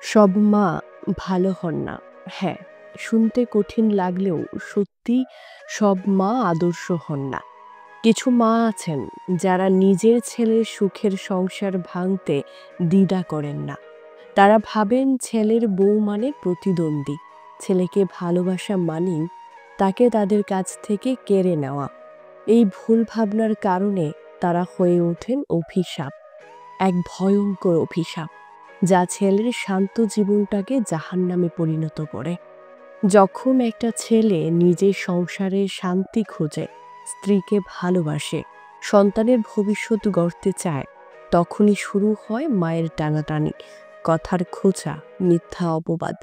সব মা ভালো হন না। হ্যাঁ, শুনতে কঠিন লাগলেও সত্যি সব মা আদর্শ হন না। কিছু মা আছেন যারা নিজের ছেলের সুখের সংসার ভাঙতে দ্বিধা করেন না। তারা ভাবেন ছেলের বউ মানে প্রতিদ্বন্দ্বী। ছেলেকে ভালোবাসা মানেই তাকে তাদের কাছ থেকে কেড়ে নেওয়া। এই ভুল ভাবনার কারণে তারা হয়ে ওঠেন অভিশাপ। এক ভয়ঙ্কর অভিশাপ, যা ছেলের শান্ত জীবনটাকে জাহান্নামে পরিণত করে। যখন একটা ছেলে নিজের সংসারে শান্তি খোঁজে, স্ত্রীকে ভালোবাসে, সন্তানের ভবিষ্যৎ গড়তে চায়, তখনই শুরু হয় মায়ের টানাটানি, কথার খোঁচা, মিথ্যা অপবাদ।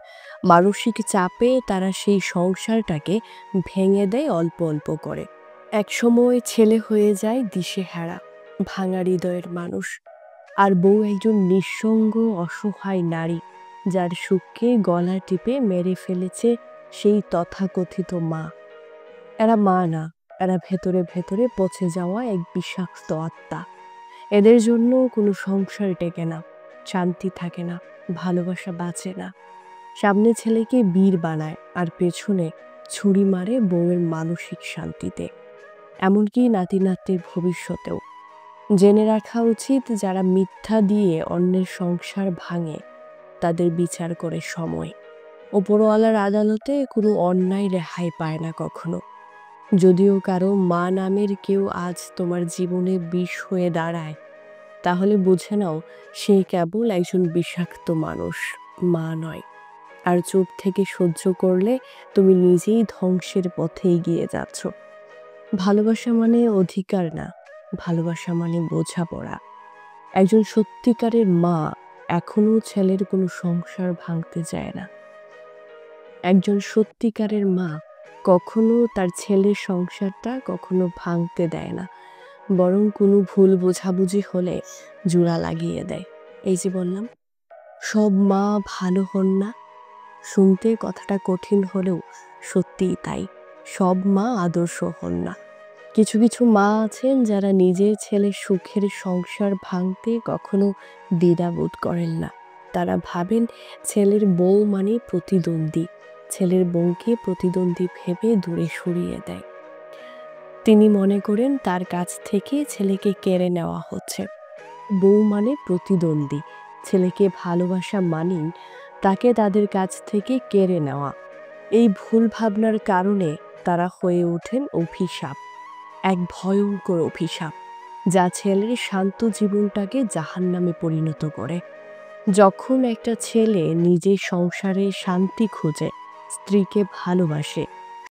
মানসিক চাপে তারা সেই সংসারটাকে ভেঙে দেয় অল্প অল্প করে। একসময় ছেলে হয়ে যায় দিশেহারা, ভাঙা হৃদয়ের মানুষ। আর বউ একজন নিঃসঙ্গ অসহায় নারী, যার সুখকে গলা টিপে মেরে ফেলেছে সেই তথাকথিত মা। এরা মা না, এরা ভেতরে ভেতরে পচে যাওয়া এক বিষাক্ত আত্মা। এদের জন্য কোনো সংসার টেকে না, শান্তি থাকে না, ভালোবাসা বাঁচে না। সামনে ছেলেকে বীর বানায় আর পেছনে ছুরি মারে বউয়ের মানসিক শান্তিতে, এমনকি নাতি নাতনির ভবিষ্যতেও। জেনে রাখা উচিত, যারা মিথ্যা দিয়ে অন্যের সংসার ভাঙে তাদের বিচার করে সময়। ওপরওয়ালার আদালতে কোনো অন্যায় রেহাই পায় না কখনো। যদিও কারো মা নামের কেউ আজ তোমার জীবনে বিষ হয়ে দাঁড়ায়, তাহলে বুঝে নাও সে কেবল একজন বিষাক্ত মানুষ, মা নয়। আর চুপ থেকে সহ্য করলে তুমি নিজেই ধ্বংসের পথে এগিয়ে যাচ্ছ। ভালোবাসা মানে অধিকার না, ভালোবাসা মানে বোঝাপড়া। একজন সত্যিকারের মা এখনো ছেলের কোনো সংসার ভাঙতে চায় না। একজন সত্যিকারের মা কখনো তার ছেলের সংসারটা কখনো ভাঙতে দেয় না, বরং কোনো ভুল বোঝাবুঝি হলে জোড়া লাগিয়ে দেয়। এই যে বললাম, সব মা ভালো হন না। শুনতে কথাটা কঠিন হলেও সত্যিই তাই। সব মা আদর্শ হন না। কিছু কিছু মা আছেন যারা নিজের ছেলের সুখের সংসার ভাঙতে কখনো দ্বিধাবোধ করেন না। তারা ভাবেন ছেলের বউ মানে প্রতিদ্বন্দ্বী, ছেলের বউকে প্রতিদ্বন্দ্বী ভেবে দূরে সরিয়ে দেয়। তিনি মনে করেন তার কাছ থেকে ছেলেকে কেড়ে নেওয়া হচ্ছে। বউ মানে প্রতিদ্বন্দ্বী, ছেলেকে ভালোবাসা মানেই তাকে তাদের কাছ থেকে কেড়ে নেওয়া। এই ভুল ভাবনার কারণে তারা হয়ে ওঠেন অভিশাপ, এক ভয়ঙ্কর অভিশাপ, যা ছেলের শান্ত জীবনটাকে জাহান্নামে পরিণত করে। যখন একটা ছেলে নিজের সংসারে শান্তি খোঁজে, স্ত্রীকে ভালোবাসে,